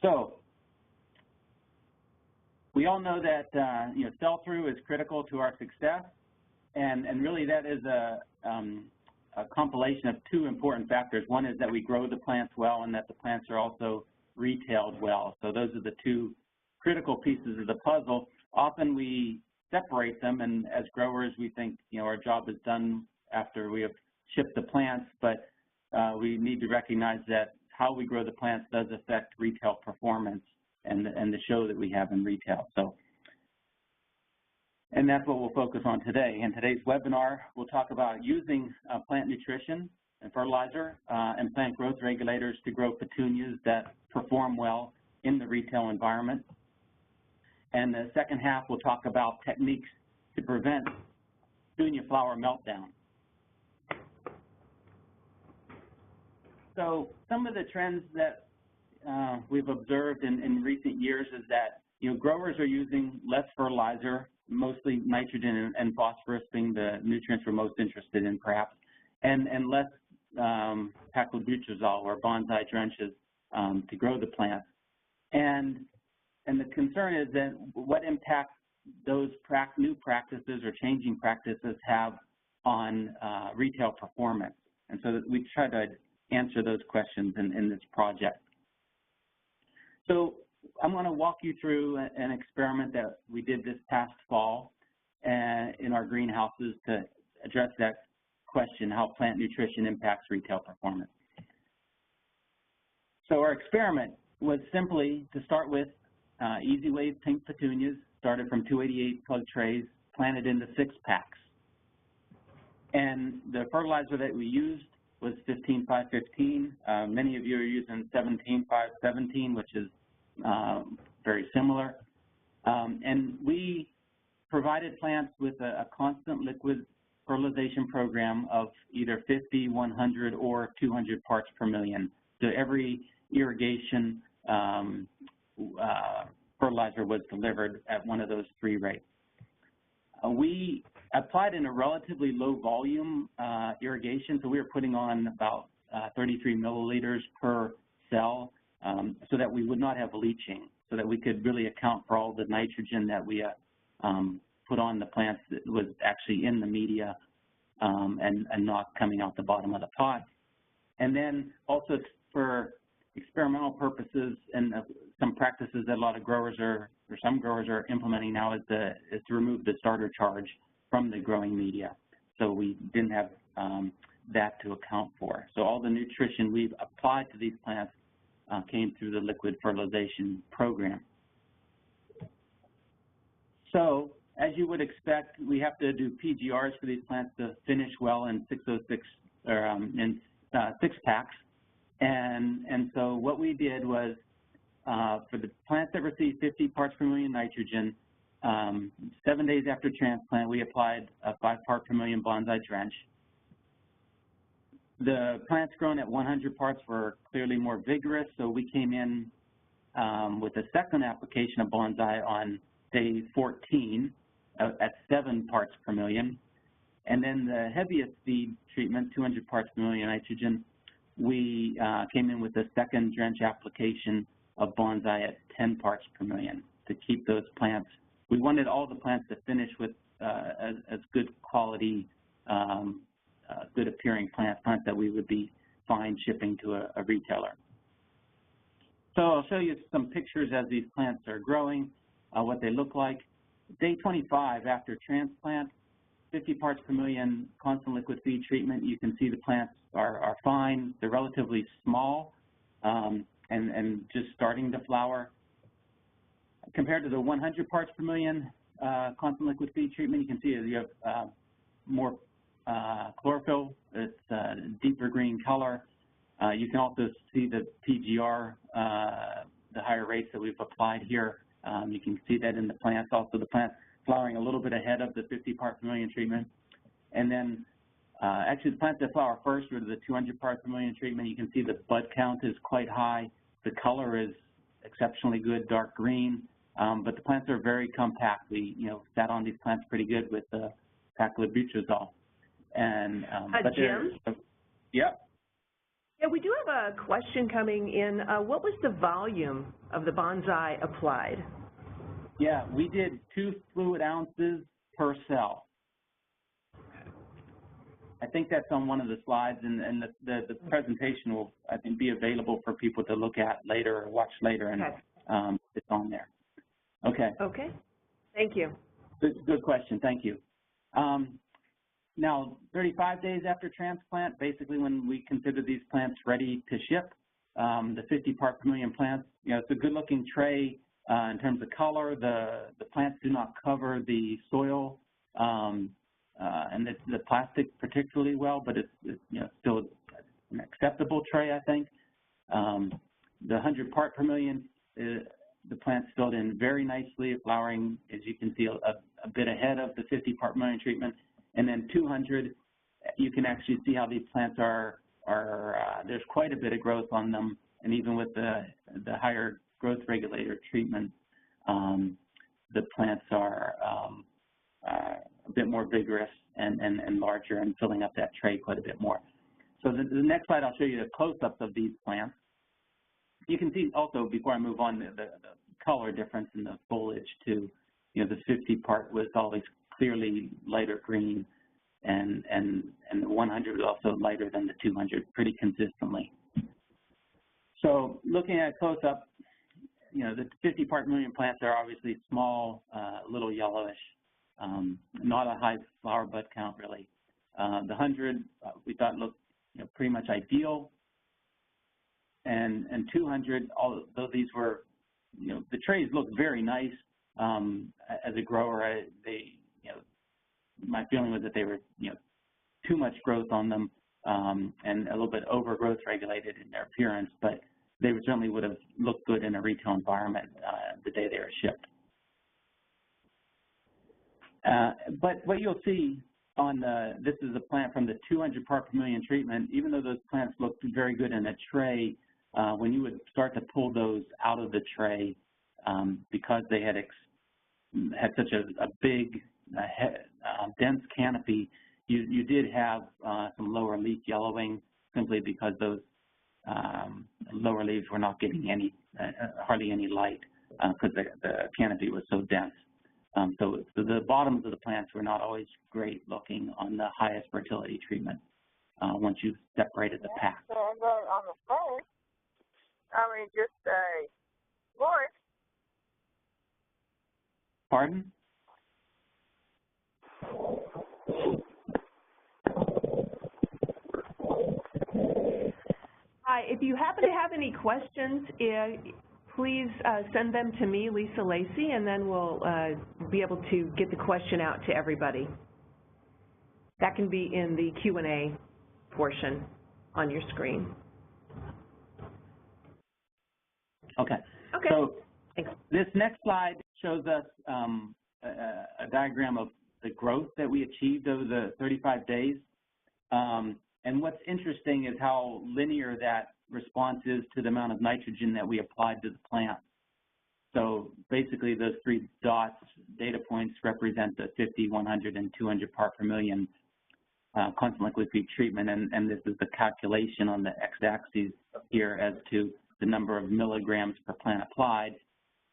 So we all know that sell-through is critical to our success, and really that is a compilation of two important factors. One is that we grow the plants well and that the plants are also retailed well. So those are the two critical pieces of the puzzle. Often we separate them, and as growers we think our job is done after we have shipped the plants, but we need to recognize that how we grow the plants does affect retail performance and the show that we have in retail. So, and that's what we'll focus on today. In today's webinar, we'll talk about using plant nutrition and fertilizer and plant growth regulators to grow petunias that perform well in the retail environment. And the second half, we'll talk about techniques to prevent petunia flower meltdown. So some of the trends that we've observed in recent years is that growers are using less fertilizer, mostly nitrogen and phosphorus being the nutrients we're most interested in perhaps, and less paclobutrazol or bonsai drenches to grow the plants. And the concern is that what impact those new practices or changing practices have on retail performance. And so that we try to answer those questions in this project. So I'm going to walk you through an experiment that we did this past fall in our greenhouses to address that question, how plant nutrition impacts retail performance. So our experiment was simply to start with Easy Wave pink petunias, started from 288 plug trays, planted into 6-packs. And the fertilizer that we used was 15-5-15. Many of you are using 17-5-17, which is very similar. And we provided plants with a constant liquid fertilization program of either 50, 100, or 200 parts per million. So every irrigation fertilizer was delivered at one of those 3 rates. We applied in a relatively low volume irrigation, so we were putting on about 33 milliliters per cell so that we would not have leaching, so that we could really account for all the nitrogen that we put on the plants that was actually in the media and not coming out the bottom of the pot. And then also for experimental purposes and some practices that a lot of growers or some growers are implementing now is to remove the starter charge from the growing media. So we didn't have that to account for. So all the nutrition we've applied to these plants came through the liquid fertilization program. So as you would expect, we have to do PGRs for these plants to finish well in 606 or in 6-packs. And so what we did was for the plants that received 50 parts per million nitrogen, 7 days after transplant, we applied a 5 part per million bonsai drench. The plants grown at 100 parts were clearly more vigorous, so we came in with a second application of bonsai on day 14 at 7 parts per million. And then the heaviest feed treatment, 200 parts per million nitrogen, we came in with a second drench application of bonsai at 10 parts per million to keep those plants. We wanted all the plants to finish with as good quality, good appearing plants that we would be fine shipping to a retailer. So I'll show you some pictures as these plants are growing, what they look like. Day 25 after transplant, 50 parts per million constant liquid feed treatment. You can see the plants are fine. They're relatively small and just starting to flower. Compared to the 100 parts per million constant liquid feed treatment, you can see you have more chlorophyll. It's a deeper green color. You can also see the PGR, the higher rates that we've applied here. You can see that in the plants. Also, the plants flowering a little bit ahead of the 50 parts per million treatment. And then actually the plants that flower first are the 200 parts per million treatment. You can see the bud count is quite high. The color is exceptionally good, dark green. But the plants are very compact. We sat on these plants pretty good with the paclobutrazol. And Jim? Yep. Yeah, we do have a question coming in. What was the volume of the bonsai applied? Yeah, we did 2 fluid ounces per cell. I think that's on one of the slides, and the presentation will, I think, be available for people to look at later or watch later, and okay. It's on there. Okay. Okay. Thank you. Good question. Thank you. Now, 35 days after transplant, basically when we consider these plants ready to ship, the 50 part per million plants, it's a good-looking tray in terms of color. The plants do not cover the soil and the plastic particularly well, but it's still an acceptable tray, I think. The 100 part per million, the plant's filled in very nicely, flowering, as you can see, a bit ahead of the 50 part per million treatment. And then 200, you can actually see how these plants are there's quite a bit of growth on them, and even with the higher growth regulator treatment, the plants are a bit more vigorous and larger and filling up that tray quite a bit more. So the next slide, I'll show you the close-ups of these plants. You can see also, before I move on, the color difference in the foliage too. The 50 part was always clearly lighter green, and the 100 was also lighter than the 200 pretty consistently. So looking at close-up, the 50 part million plants are obviously small, a little yellowish, not a high flower bud count really. The 100 we thought looked pretty much ideal, and 200, although these were, the trays looked very nice. As a grower, my feeling was that they were, too much growth on them and a little bit overgrowth regulated in their appearance, but they certainly would have looked good in a retail environment the day they were shipped. But what you'll see on this is a plant from the 200 part per million treatment. Even though those plants looked very good in a tray, when you would start to pull those out of the tray, because they had such a big, dense canopy, you did have some lower leaf yellowing, simply because those lower leaves were not getting any, hardly any light, because the canopy was so dense. So the bottoms of the plants were not always great looking on the highest fertility treatment once you separated the pack. On the phone, just Lawrence. Pardon? Hi, if you happen to have any questions, please send them to me, Lisa Lacey, and then we'll be able to get the question out to everybody. That can be in the Q&A portion on your screen. Okay. Okay. So thanks. This next slide shows us a diagram of the growth that we achieved over the 35 days. And what's interesting is how linear that response is to the amount of nitrogen that we applied to the plant. So basically those 3 dots, data points, represent the 50, 100, and 200 part per million constant liquid feed treatment, and this is the calculation on the x-axis here as to the number of milligrams per plant applied,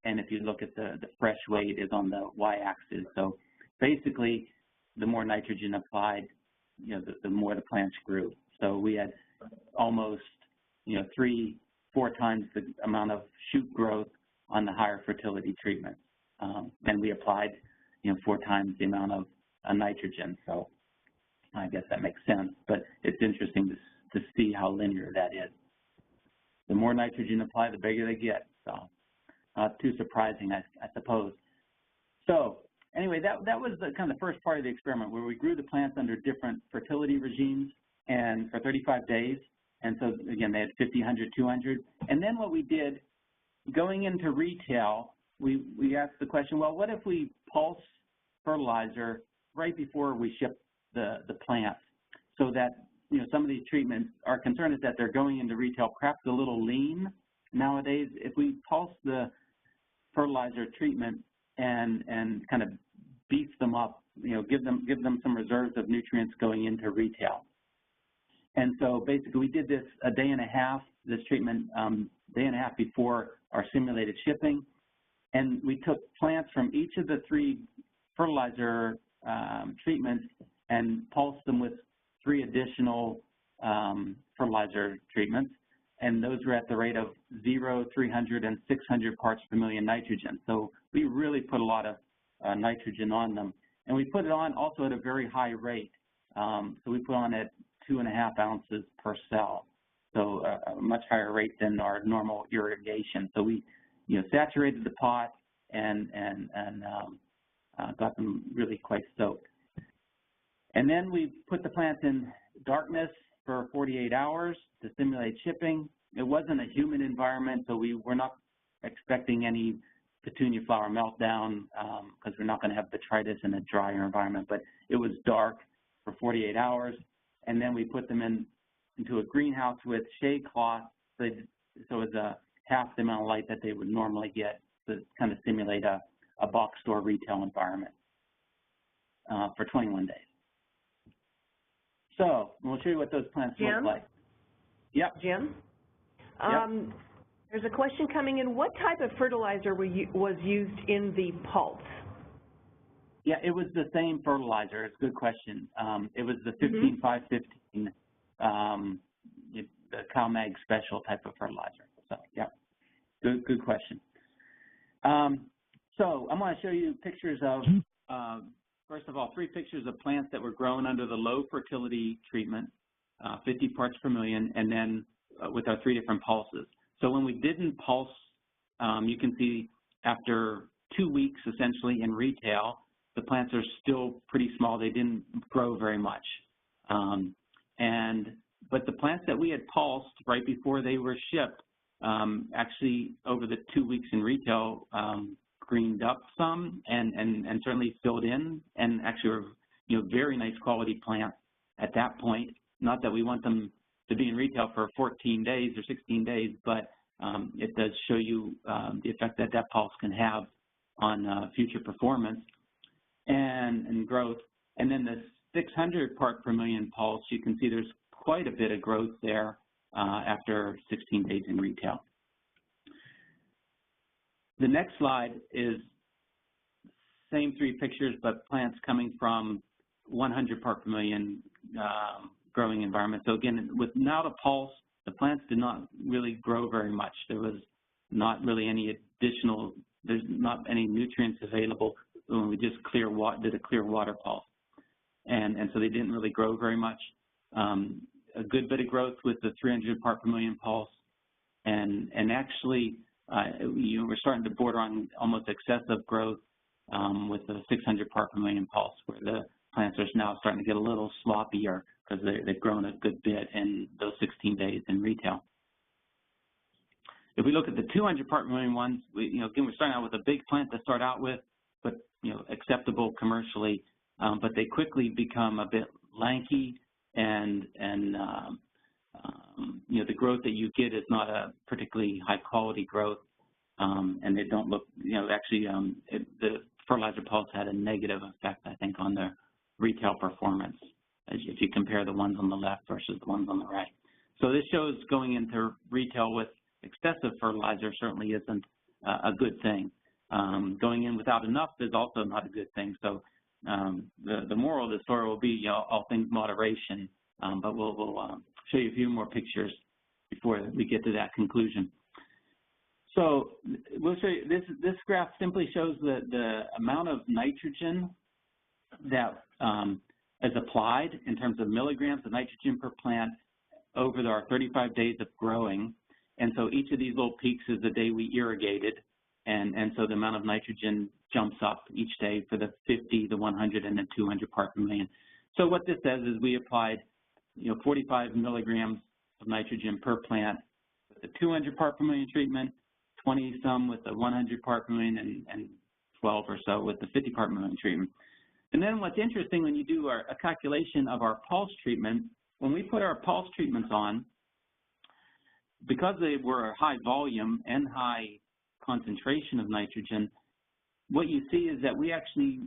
and if you look at the fresh weight is on the y-axis. So basically, the more nitrogen applied, the more the plants grew. So we had almost 3-4 times the amount of shoot growth on the higher fertility treatment, and we applied 4 times the amount of nitrogen. So I guess that makes sense, but it's interesting to see how linear that is. The more nitrogen applied, the bigger they get. So not too surprising, I suppose. So anyway, that was kind of the first part of the experiment, where we grew the plants under different fertility regimes and for 35 days. And so again, they had 50, 100, 200. And then what we did, going into retail, we asked the question, well, what if we pulse fertilizer right before we ship the plants, so that some of these treatments, our concern is that they're going into retail perhaps a little lean nowadays. If we pulse the fertilizer treatment and kind of beef them up, give them some reserves of nutrients going into retail. And so basically we did this a day and a half, this treatment, day and a half before our simulated shipping. And we took plants from each of the 3 fertilizer treatments and pulsed them with 3 additional fertilizer treatments. And those were at the rate of 0, 300, and 600 parts per million nitrogen. So we really put a lot of nitrogen on them. And we put it on also at a very high rate. So we put on at 2.5 ounces per cell. So a much higher rate than our normal irrigation. So we, saturated the pot and got them really quite soaked. And then we put the plants in darkness for 48 hours to simulate shipping. It wasn't a humid environment, so we were not expecting any petunia flower meltdown because we're not going to have botrytis in a drier environment. But it was dark for 48 hours, and then we put them into a greenhouse with shade cloth, so it was half the amount of light that they would normally get to kind of simulate a box store retail environment for 21 days. So we'll show you what those plants look like. Yep. Jim? Yep. There's a question coming in. What type of fertilizer was used in the pulse? Yeah, it was the same fertilizer. It's a good question. It was the 15-5-15, the CalMag special type of fertilizer. So, yeah, good question. So I'm going to show you pictures of, first of all, 3 pictures of plants that were grown under the low fertility treatment, 50 parts per million, and then with our 3 different pulses. So when we didn't pulse, you can see after 2 weeks, essentially, in retail, the plants are still pretty small. They didn't grow very much. But the plants that we had pulsed right before they were shipped, actually over the 2 weeks in retail, greened up some and certainly filled in, and actually were very nice quality plants at that point. Not that we want them to be in retail for 14 days or 16 days, but it does show you the effect that pulse can have on future performance and growth. And then the 600 part per million pulse, you can see there's quite a bit of growth there after 16 days in retail. The next slide is same 3 pictures, but plants coming from 100 part per million growing environment. So again, without a pulse, the plants did not really grow very much. There was not really any additional, there's not any nutrients available when we just did a clear water pulse. And so they didn't really grow very much. A good bit of growth with the 300 part per million pulse. And actually, we're starting to border on almost excessive growth with the 600 part per million pulse, where the plants are now starting to get a little sloppier because they've grown a good bit in those 16 days in retail. If we look at the 200 part per million ones, again, we're starting out with a big plant to start out with, but acceptable commercially, but they quickly become a bit lanky, and the growth that you get is not a particularly high quality growth, and they don't look, actually the fertilizer pulse had a negative effect, I think, on their retail performance, if you compare the ones on the left versus the ones on the right. So this shows going into retail with excessive fertilizer certainly isn't a good thing. Going in without enough is also not a good thing. So the moral of the story will be, all things moderation, but we'll show you a few more pictures before we get to that conclusion. So we'll show you, this graph simply shows the amount of nitrogen that is applied in terms of milligrams of nitrogen per plant over our 35 days of growing. And so each of these little peaks is the day we irrigated, and so the amount of nitrogen jumps up each day for the 50, the 100, and the 200 part per million. So what this says is we applied 45 milligrams of nitrogen per plant with the 200 part per million treatment, 20 some with the 100 part per million, and 12 or so with the 50 part per million treatment. And then what's interesting, when you do a calculation of our pulse treatment, when we put our pulse treatments on, because they were high volume and high concentration of nitrogen, what you see is that we actually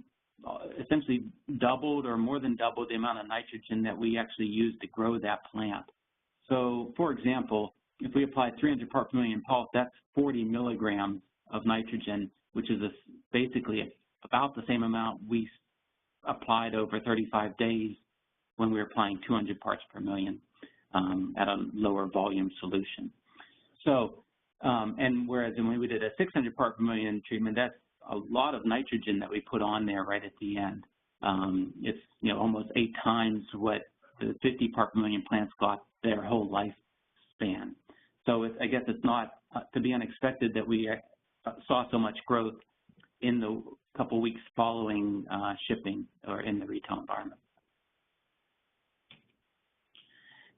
essentially doubled or more than doubled the amount of nitrogen that we actually used to grow that plant. So, for example, if we apply 300 parts per million pulse, that's 40 milligrams of nitrogen, which is basically about the same amount we applied over 35 days when we were applying 200 parts per million at a lower volume solution. So, and whereas when we did a 600 part per million treatment, that's a lot of nitrogen that we put on there right at the end. It's almost 8 times what the 50 part per million plants got their whole lifespan. So I guess it's not to be unexpected that we saw so much growth in the couple weeks following shipping or in the retail environment.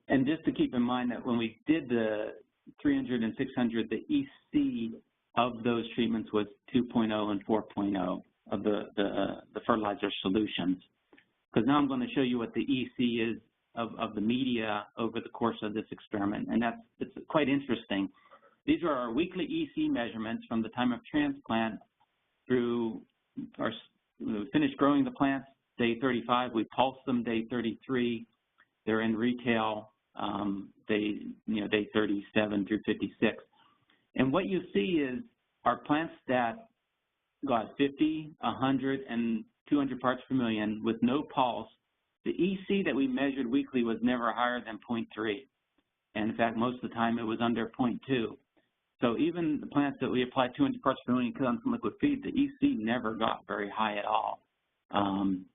And just to keep in mind that when we did the 300 and 600, the EC of those treatments was 2.0 and 4.0 of the fertilizer solutions. Because now I'm going to show you what the EC is of the media over the course of this experiment, and it's quite interesting. These are our weekly EC measurements from the time of transplant through our finished growing the plants, day 35. We pulse them day 33. They're in retail day 37 through 56. And what you see is our plants that got 50, 100, and 200 parts per million with no pulse. The EC that we measured weekly was never higher than 0.3. And in fact, most of the time it was under 0.2. So even the plants that we applied 200 parts per million on some liquid feed, the EC never got very high at all. And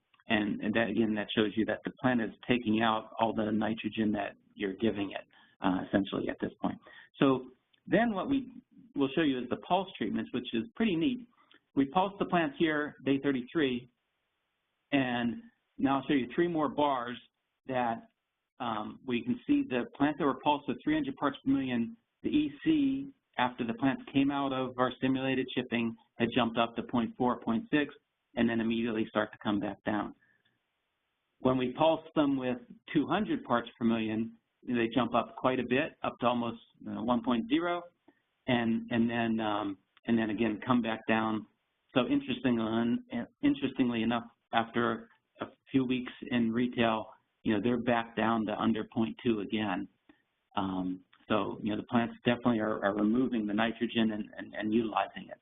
that, again, that shows you that the plant is taking out all the nitrogen that you're giving it, essentially, at this point. So then what we will show you is the pulse treatments, which is pretty neat. We pulse the plants here, day 33, and now I'll show you 3 more bars that we can see the plants that were pulsed with 300 parts per million, the EC, after the plants came out of our simulated shipping, had jumped up to 0.4, 0.6, and then immediately start to come back down. When we pulse them with 200 parts per million, they jump up quite a bit, up to almost 1.0, and then again come back down. So interestingly enough, after a few weeks in retail, they're back down to under 0.2 again. So the plants definitely are removing the nitrogen and utilizing it.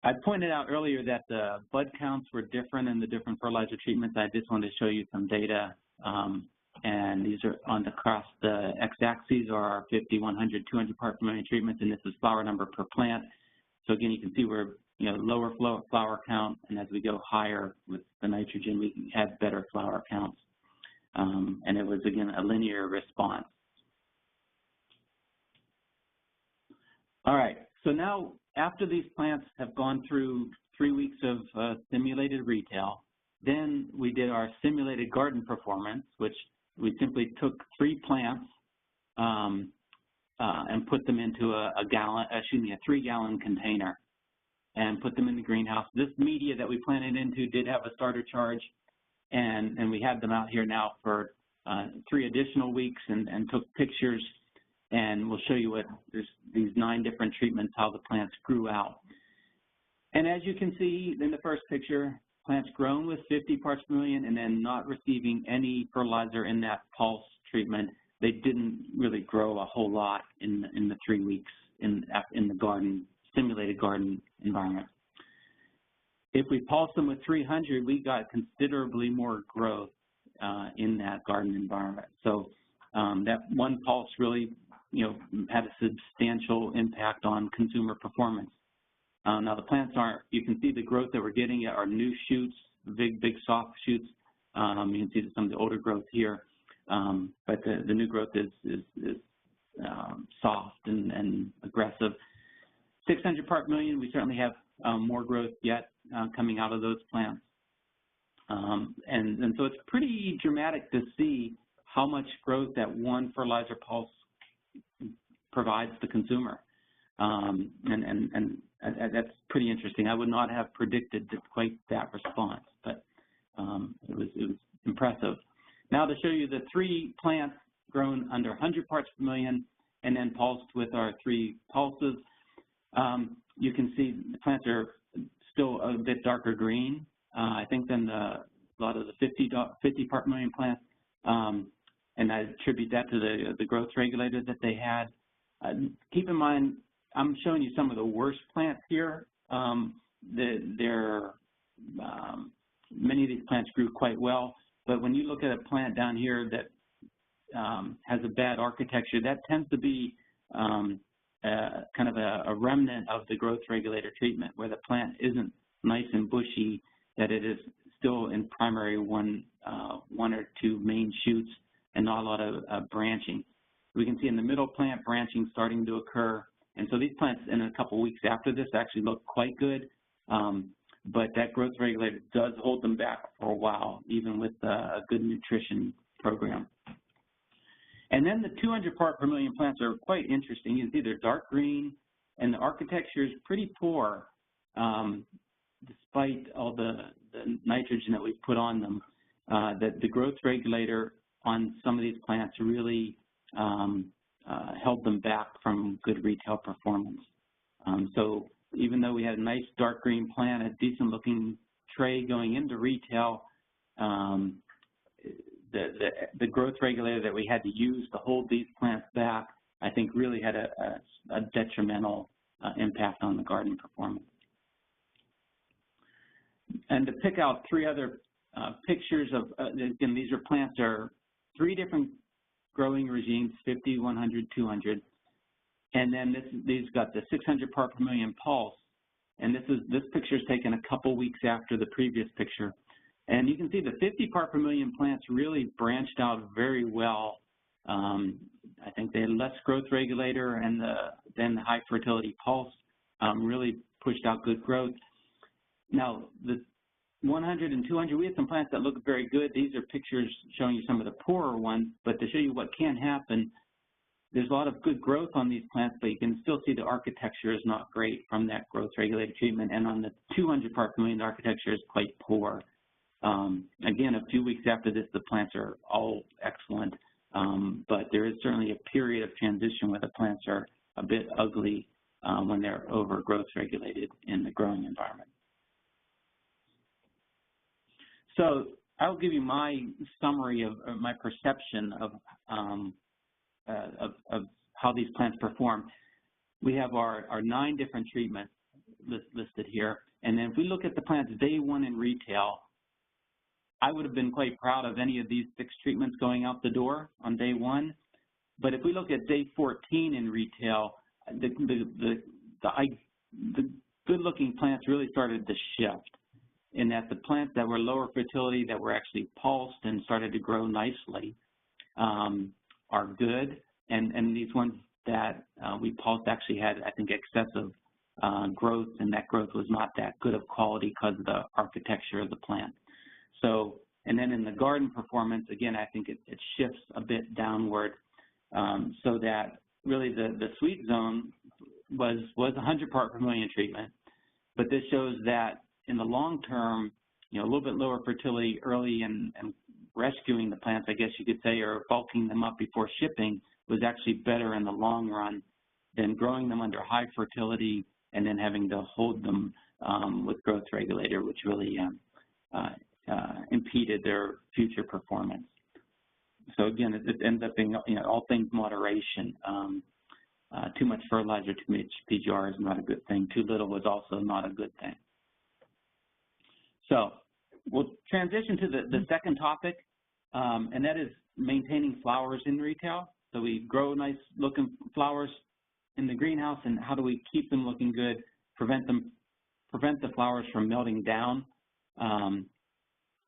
I pointed out earlier that the bud counts were different in the different fertilizer treatments. I just wanted to show you some data, and these are across the x-axis are our 50, 100, 200 part per million treatments, and this is flower number per plant. So again, you can see we're lower flower count, and as we go higher with the nitrogen, we have better flower counts. And it was, again, a linear response. All right, so now after these plants have gone through 3 weeks of simulated retail, then we did our simulated garden performance, which we simply took 3 plants and put them into a 3-gallon container and put them in the greenhouse. This media that we planted into did have a starter charge, and we had them out here now for 3 additional weeks and took pictures, and we'll show you what there's these 9 different treatments, how the plants grew out. And as you can see in the first picture, plants grown with 50 parts per million and then not receiving any fertilizer in that pulse treatment. They didn't really grow a whole lot in the 3 weeks in the garden, simulated garden environment. If we pulse them with 300, we got considerably more growth in that garden environment. So that one pulse really, had a substantial impact on consumer performance. Now the plants you can see the growth that we're getting are new shoots, big soft shoots. You can see some of the older growth here, but the new growth is soft and aggressive. 600 part million, we certainly have more growth yet coming out of those plants. And so it's pretty dramatic to see how much growth that one fertilizer pulse provides the consumer. And that's pretty interesting. I would not have predicted quite that response, but it was impressive. Now to show you the 3 plants grown under 100 parts per million and then pulsed with our 3 pulses. you can see the plants are still a bit darker green, I think, than a lot of the 50 part per million plants, and I attribute that to the growth regulator that they had. Keep in mind, I'm showing you some of the worst plants here. Many of these plants grew quite well, but when you look at a plant down here that has a bad architecture, that tends to be kind of a remnant of the growth regulator treatment, where the plant isn't nice and bushy, that it is still in primary one or two main shoots and not a lot of branching. We can see in the middle plant branching starting to occur, and so these plants in a couple weeks after this actually look quite good, but that growth regulator does hold them back for a while, even with a good nutrition program. And then the 200 part per million plants are quite interesting. You can see they're dark green, and the architecture is pretty poor, despite all the nitrogen that we've put on them. That the growth regulator on some of these plants really held them back from good retail performance. So even though we had a nice dark green plant, a decent looking tray going into retail, the growth regulator that we had to use to hold these plants back, I think really had a detrimental impact on the garden performance. And to pick out three other pictures of, again, these are plants are 3 different growing regimes, 50, 100, 200. And then these got the 600 part per million pulse. And this picture is taken a couple weeks after the previous picture. And you can see the 50 part per million plants really branched out very well. I think they had less growth regulator, and then the high fertility pulse really pushed out good growth. Now, the 100 and 200, we had some plants that look very good. These are pictures showing you some of the poorer ones, but to show you what can happen, there's a lot of good growth on these plants, but you can still see the architecture is not great from that growth regulated treatment, and on the 200 part per million, the architecture is quite poor. Again, a few weeks after this, the plants are all excellent, but there is certainly a period of transition where the plants are a bit ugly when they're over growth regulated in the growing environment. So I'll give you my summary of my perception of how these plants perform. We have our 9 different treatments listed here, and then if we look at the plants day 1 in retail, I would have been quite proud of any of these 6 treatments going out the door on day 1. But if we look at day 14 in retail, the good-looking plants really started to shift, in that the plants that were lower fertility that were actually pulsed and started to grow nicely are good, and these ones that we pulsed actually had, I think, excessive growth, and that growth was not that good of quality because of the architecture of the plant. So, and then in the garden performance, again, I think it shifts a bit downward, so that really the sweet zone was 100 part per million treatment, but this shows that in the long term, a little bit lower fertility early and rescuing the plants, I guess you could say, or bulking them up before shipping was actually better in the long run than growing them under high fertility and then having to hold them with growth regulator, which really impeded their future performance. So again, it ends up being, all things moderation. Too much fertilizer, too much PGR is not a good thing. Too little was also not a good thing. So we'll transition to the second topic, and that is maintaining flowers in retail. So we grow nice looking flowers in the greenhouse, and how do we keep them looking good, prevent the flowers from melting down,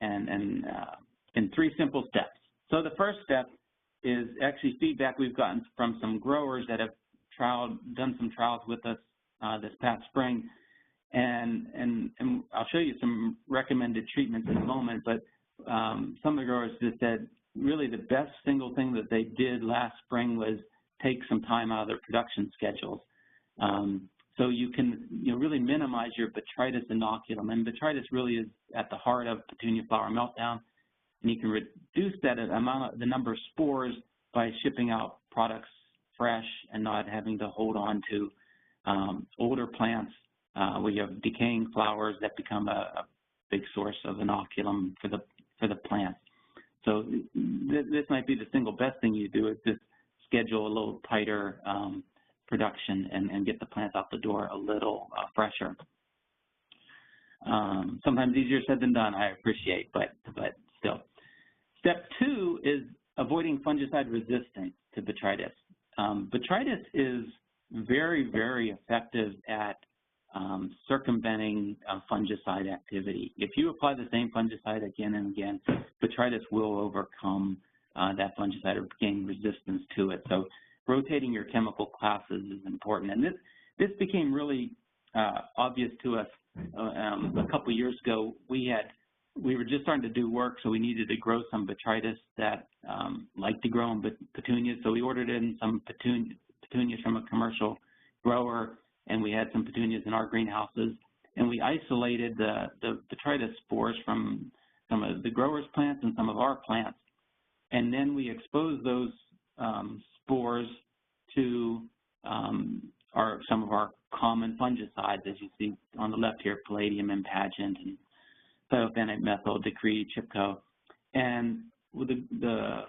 in 3 simple steps. So the first step is actually feedback we've gotten from some growers that have done some trials with us this past spring. And I'll show you some recommended treatments in a moment, but some of the growers just said really the best single thing that they did last spring was take some time out of their production schedules. So you can really minimize your Botrytis inoculum, and Botrytis really is at the heart of petunia flower meltdown, and you can reduce that the number of spores by shipping out products fresh and not having to hold on to older plants, we have decaying flowers that become a big source of inoculum for the plants. So this might be the single best thing you do is just schedule a little tighter production and get the plants out the door a little fresher. Sometimes easier said than done, I appreciate, but still. Step 2 is avoiding fungicide resistance to botrytis. Botrytis is very, very effective at circumventing fungicide activity. If you apply the same fungicide again and again, botrytis will overcome that fungicide or gain resistance to it. So rotating your chemical classes is important. And this became really obvious to us a couple years ago. We were just starting to do work, so we needed to grow some botrytis that liked to grow in petunias. So we ordered in some petunias from a commercial grower, and we had some petunias in our greenhouses. And we isolated the botrytis spores from some of the growers' plants and some of our plants. And then we exposed those spores to some of our common fungicides, as you see on the left here, palladium and Pagent and thiophanate methyl, Decree, Chipco. And with the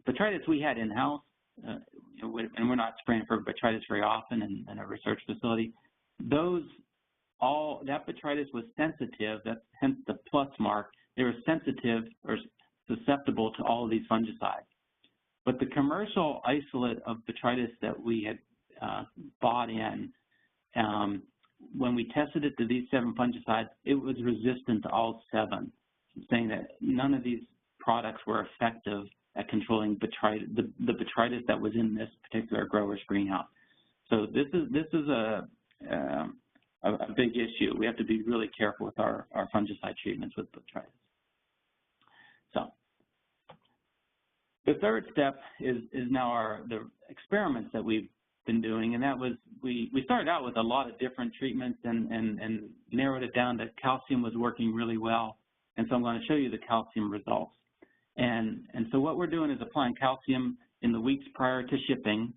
botrytis we had in-house, and we're not spraying for botrytis very often in a research facility, that botrytis was sensitive, that's hence the plus mark. They were sensitive or susceptible to all of these fungicides. But the commercial isolate of botrytis that we had bought in, when we tested it to these 7 fungicides, it was resistant to all 7, saying that none of these products were effective at controlling the botrytis that was in this particular grower's greenhouse. So this is a big issue. We have to be really careful with our fungicide treatments with botrytis. So the third step is now the experiments that we've been doing, and that was we started out with a lot of different treatments and narrowed it down that calcium was working really well. And so I'm going to show you the calcium results. And so what we're doing is applying calcium in the weeks prior to shipping.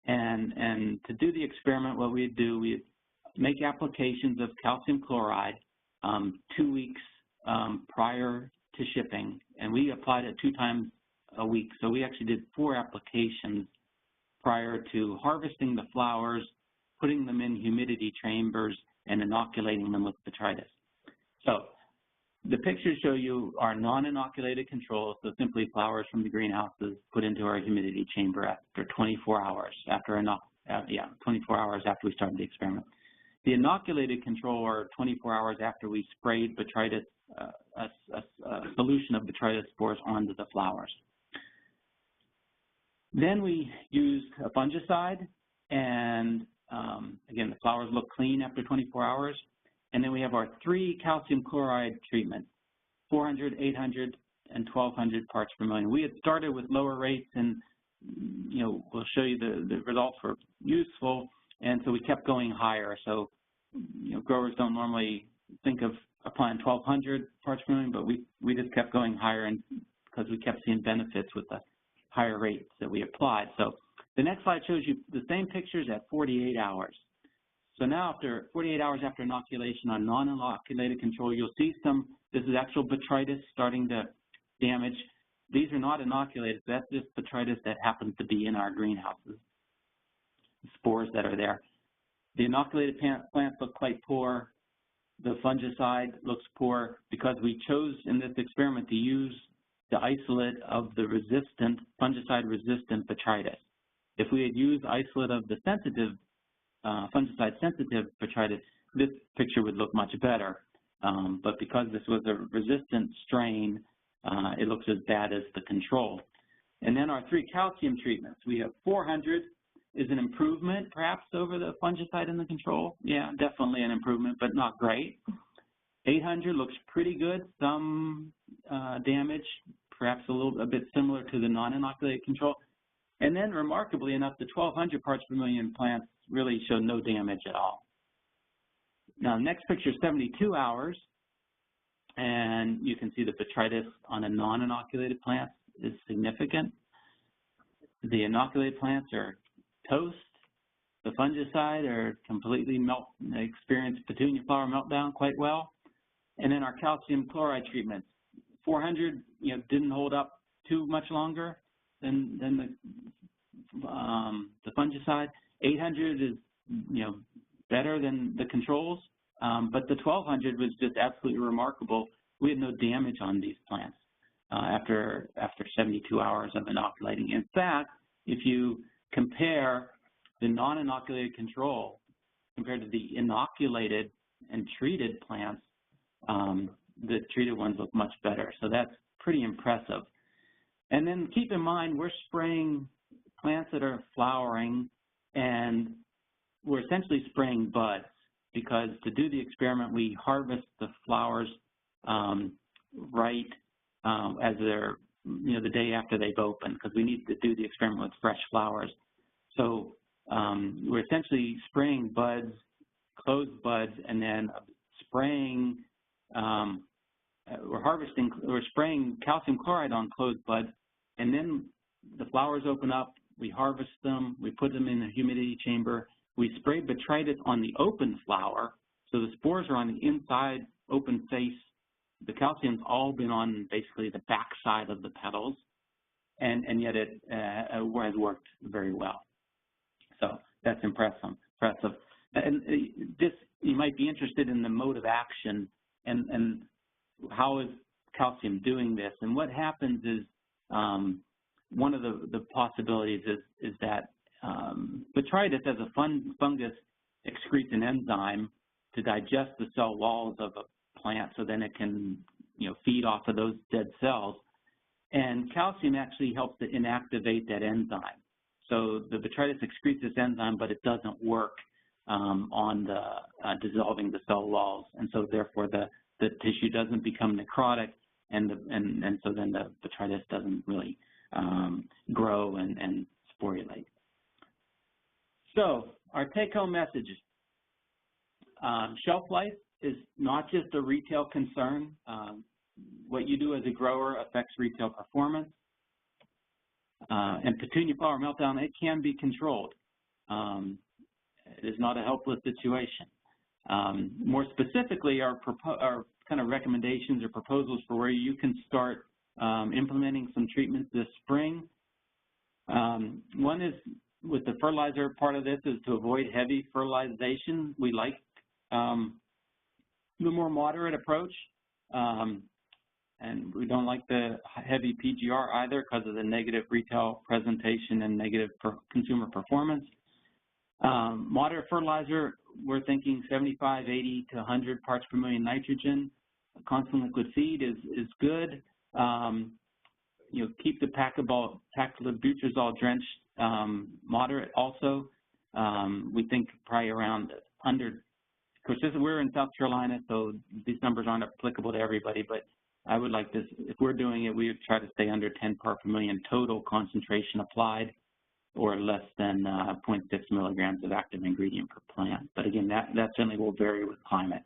And to do the experiment, what we'd do, we'd make applications of calcium chloride 2 weeks prior to shipping, and we applied it 2 times a week. So we actually did 4 applications prior to harvesting the flowers, putting them in humidity chambers, and inoculating them with botrytis. So the pictures show you our non-inoculated controls, so simply flowers from the greenhouses put into our humidity chamber after 24 hours, after 24 hours after we started the experiment. The inoculated control are 24 hours after we sprayed botrytis, a solution of botrytis spores onto the flowers. Then we used a fungicide, and again, the flowers look clean after 24 hours. And then we have our 3 calcium chloride treatments, 400, 800, and 1200 parts per million. We had started with lower rates, and we'll show you the results were useful, and so we kept going higher. So growers don't normally think of applying 1200 parts per million, but we just kept going higher, and because we kept seeing benefits with the higher rates that we applied. So the next slide shows you the same pictures at 48 hours. So now after 48 hours after inoculation on non-inoculated control, you'll see this is actual botrytis starting to damage. These are not inoculated, so that's just botrytis that happens to be in our greenhouses, the spores that are there. The inoculated plants look quite poor. The fungicide looks poor because we chose in this experiment to use the isolate of the fungicide-resistant botrytis. If we had used isolate of the sensitive fungicide-sensitive botrytis, this picture would look much better. But because this was a resistant strain, it looks as bad as the control. And then our 3 calcium treatments. We have 400 is an improvement, perhaps, over the fungicide and the control. Yeah, definitely an improvement, but not great. 800 looks pretty good. Some damage, perhaps a bit similar to the non-inoculated control. And then, remarkably enough, the 1200 parts per million plants really show no damage at all. Now, next picture is 72 hours, and you can see the botrytis on a non-inoculated plant is significant. The inoculated plants are toast. the fungicide are completely experience petunia flower meltdown quite well. And then our calcium chloride treatments, 400, didn't hold up too much longer than the fungicide. 800 is, better than the controls, but the 1200 was just absolutely remarkable. We had no damage on these plants after 72 hours of inoculating. In fact, if you compare the non-inoculated control compared to the inoculated and treated plants, the treated ones look much better. So that's pretty impressive. And then keep in mind, we're spraying plants that are flowering, and we're essentially spraying buds, because to do the experiment, we harvest the flowers right as they're, the day after they've opened, because we need to do the experiment with fresh flowers. So we're essentially spraying buds, closed buds, and then spraying, we're spraying calcium chloride on closed buds, and then the flowers open up, we harvest them, we put them in a humidity chamber, we spray Botrytis on the open flower, so the spores are on the inside open face. The calcium's all been on basically the back side of the petals, and yet it has worked very well. So that's impressive. And this, you might be interested in the mode of action and how is calcium doing this. And what happens is, one of the possibilities is that Botrytis as a fungus excretes an enzyme to digest the cell walls of a plant, so then it can feed off of those dead cells. And calcium actually helps to inactivate that enzyme. So the Botrytis excretes this enzyme, but it doesn't work on the dissolving the cell walls, and so therefore the tissue doesn't become necrotic, and so then the Botrytis doesn't really grow and sporulate. So our take-home message: shelf life is not just a retail concern. What you do as a grower affects retail performance. And petunia flower meltdown, it can be controlled. It is not a helpless situation. More specifically, our kind of recommendations or proposals for where you can start implementing some treatments this spring. One is, with the fertilizer part of this, is to avoid heavy fertilization. We like the more moderate approach, and we don't like the heavy PGR either because of the negative retail presentation and negative consumer performance. Moderate fertilizer, we're thinking 75, 80 to 100 parts per million nitrogen. Constant liquid feed is good. Keep the paclobutrazol drenched moderate also. We think probably around under, of course, we're in South Carolina, so these numbers aren't applicable to everybody, but I would like this, if we're doing it, we would try to stay under 10 part per million total concentration applied, or less than 0.6 milligrams of active ingredient per plant. But again, that certainly will vary with climate.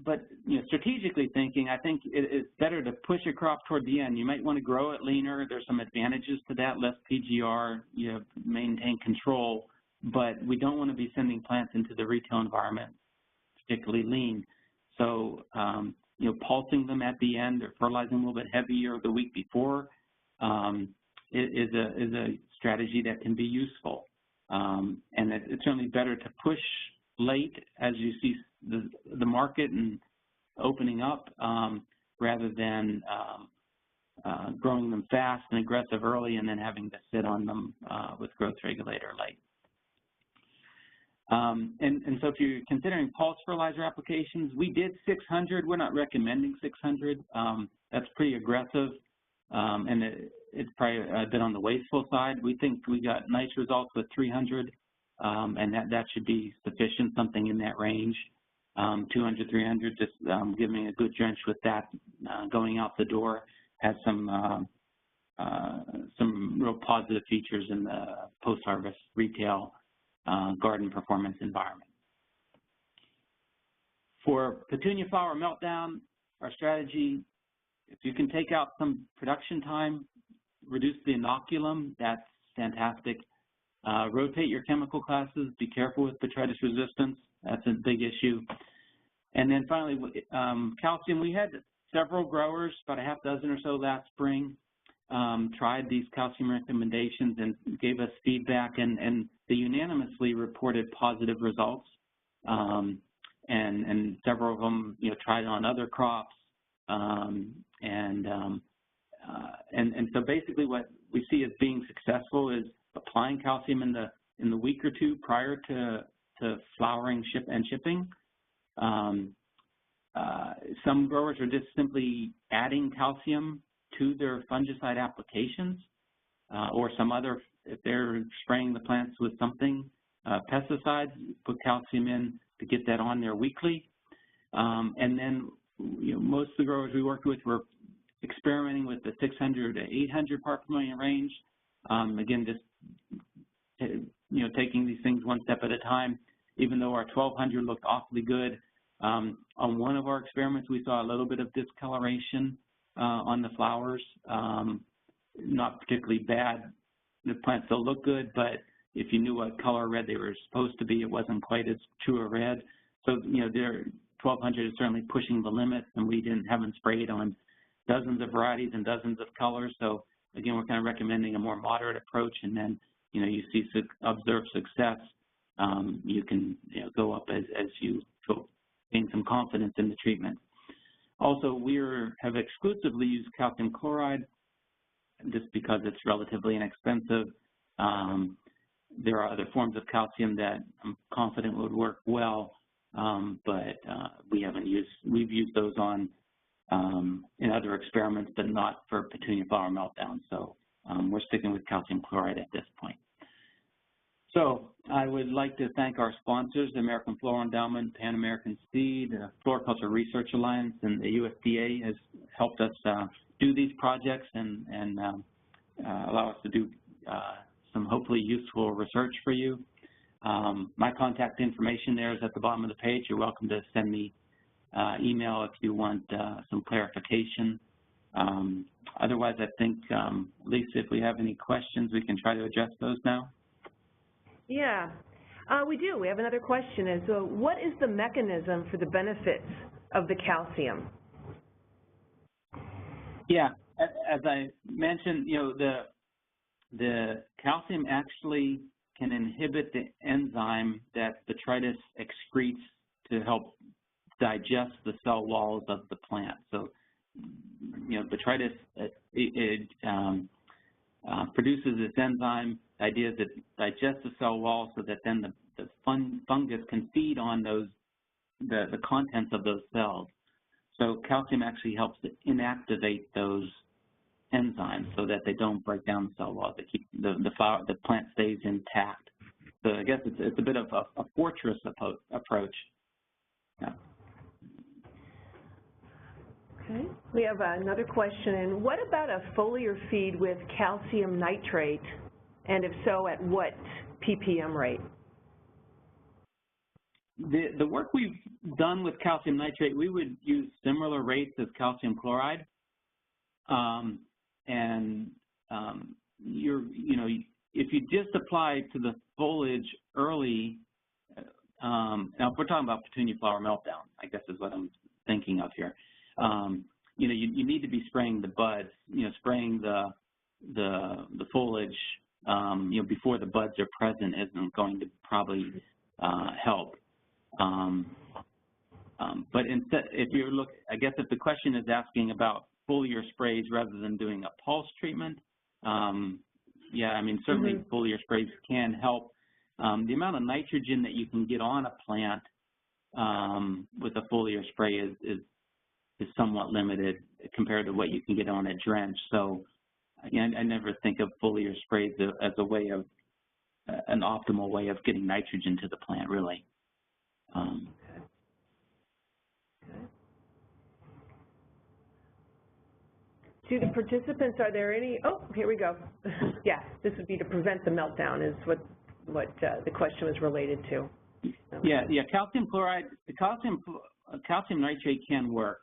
But strategically thinking, I think it's better to push a crop toward the end. You might want to grow it leaner. There's some advantages to that, less PGR, maintain control, but we don't want to be sending plants into the retail environment, particularly lean. So, pulsing them at the end or fertilizing a little bit heavier the week before is a strategy that can be useful. And it's certainly better to push late as you see the market and opening up, rather than growing them fast and aggressive early and then having to sit on them with growth regulator late. And so if you're considering pulse fertilizer applications, we did 600. We're not recommending 600. That's pretty aggressive, and it's probably a bit on the wasteful side. We think we got nice results with 300, and that should be sufficient, something in that range. 200, 300, just giving a good drench with that going out the door has some real positive features in the post-harvest retail garden performance environment. For petunia flower meltdown, our strategy, if you can take out some production time, reduce the inoculum, that's fantastic. Rotate your chemical classes. Be careful with botrytis resistance. That's a big issue. And then finally, calcium. We had several growers, about a half dozen or so last spring, tried these calcium recommendations and gave us feedback, and they unanimously reported positive results. And several of them, tried on other crops. And so basically what we see as being successful is applying calcium in the week or two prior to flowering and shipping. Some growers are just simply adding calcium to their fungicide applications, or some other, if they're spraying the plants with something, pesticides, put calcium in to get that on there weekly. And then, most of the growers we worked with were experimenting with the 600 to 800 part per million range. Again, just taking these things one step at a time. Even though our 1200 looked awfully good, on one of our experiments we saw a little bit of discoloration on the flowers. Not particularly bad. The plants still look good, but if you knew what color red they were supposed to be, it wasn't quite as true a red. So their 1200 is certainly pushing the limits, and we haven't sprayed on dozens of varieties and dozens of colors. So again, we're kind of recommending a more moderate approach, and then you see observe success. You can go up as you gain some confidence in the treatment. Also, we have exclusively used calcium chloride just because it's relatively inexpensive. There are other forms of calcium that I'm confident would work well, but we've used those on in other experiments, but not for petunia flower meltdown. So we're sticking with calcium chloride at this point. So I would like to thank our sponsors, the American Floral Endowment, PanAmerican Seed, Floriculture Research Alliance, and the USDA has helped us do these projects and allow us to do some hopefully useful research for you. My contact information there is at the bottom of the page. You're welcome to send me email if you want some clarification. Otherwise, I think, Lisa, if we have any questions, we can try to address those now. Yeah, we do. We have another question. What is the mechanism for the benefits of the calcium? Yeah, as I mentioned, the calcium actually can inhibit the enzyme that Botrytis excretes to help digest the cell walls of the plant. So, Botrytis produces this enzyme. The idea is it digests the cell wall so that then the fungus can feed on the contents of those cells. So calcium actually helps to inactivate those enzymes so that they don't break down the cell wall. They keep the plant stays intact. So I guess it's a bit of a fortress approach. Yeah. Okay. We have another question. What about a foliar feed with calcium nitrate, and if so, at what ppm rate? The work we've done with calcium nitrate, we would use similar rates as calcium chloride. If you just apply to the foliage early, now if we're talking about petunia flower meltdown, I guess is what I'm thinking of here. You need to be spraying the buds, spraying the foliage, before the buds are present isn't going to probably help. But instead, I guess if the question is asking about foliar sprays rather than doing a pulse treatment, certainly foliar sprays can help. The amount of nitrogen that you can get on a plant with a foliar spray is somewhat limited compared to what you can get on a drench. So again, I never think of foliar sprays as a way of an optimal way of getting nitrogen to the plant, really. To the participants, are there any, here we go. Yeah, this would be to prevent the meltdown is what the question was related to. Yeah, calcium chloride, the calcium nitrate can work.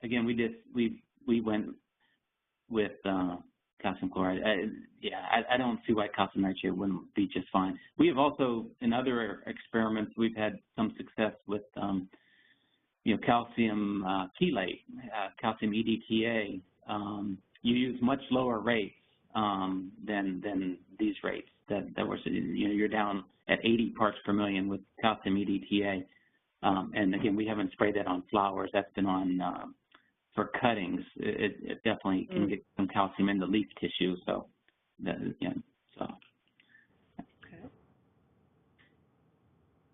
Again, we went with calcium chloride. I don't see why calcium nitrate wouldn't be just fine. We have also, in other experiments, we've had some success with, calcium chelate, calcium EDTA. You use much lower rates than these rates. That was, you're down at 80 parts per million with calcium EDTA. And again, we haven't sprayed that on flowers. That's been on for cuttings. It definitely can get some calcium in the leaf tissue. So, Okay.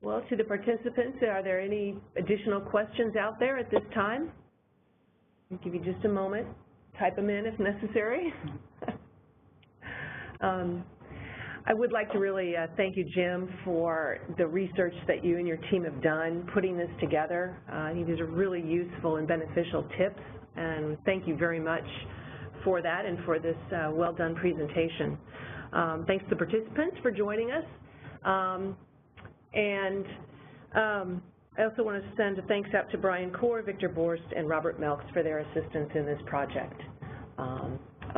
Well, to the participants, are there any additional questions out there at this time? I'll give you just a moment. Type them in if necessary. I would like to really thank you, Jim, for the research that you and your team have done putting this together. I think these are really useful and beneficial tips, and thank you very much for that and for this well-done presentation. Thanks to the participants for joining us. I also want to send a thanks out to Brian Kaur, Victor Borst, and Robert Melks for their assistance in this project.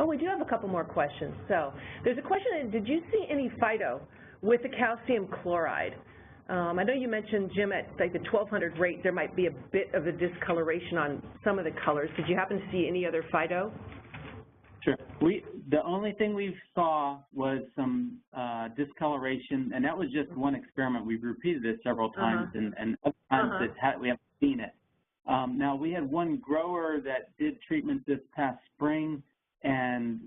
We do have a couple more questions. So there's a question, did you see any phyto with the calcium chloride? I know you mentioned, Jim, at like the 1200 rate, there might be a bit of a discoloration on some of the colors. Did you happen to see any other phyto? Sure. The only thing we saw was some discoloration, and that was just one experiment. We've repeated this several times, and other times we haven't seen it. Now, we had one grower that did treatment this past spring, and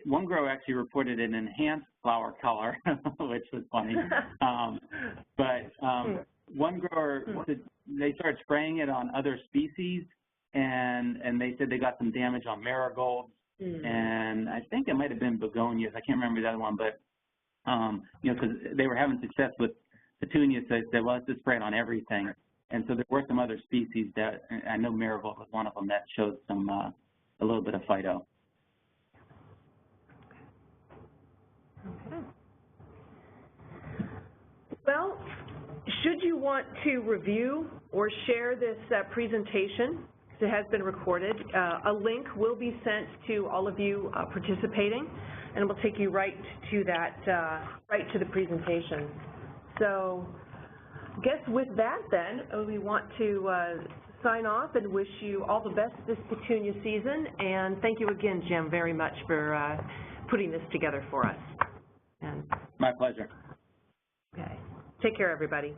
one grower actually reported an enhanced flower color, which was funny. One grower, they started spraying it on other species, and they said they got some damage on marigolds, and I think it might have been begonias. I can't remember the other one, but, because they were having success with petunias, so they said, well, let's just spray it on everything. And so there were some other species that, I know marigold was one of them, that showed some, a little bit of phyto. Okay. Well, should you want to review or share this presentation, it has been recorded, a link will be sent to all of you participating, and it will take you right to that, right to the presentation. So, I guess with that then, we want to sign off and wish you all the best this petunia season, and thank you again, Jim, very much for putting this together for us. And my pleasure. Okay. Take care, everybody.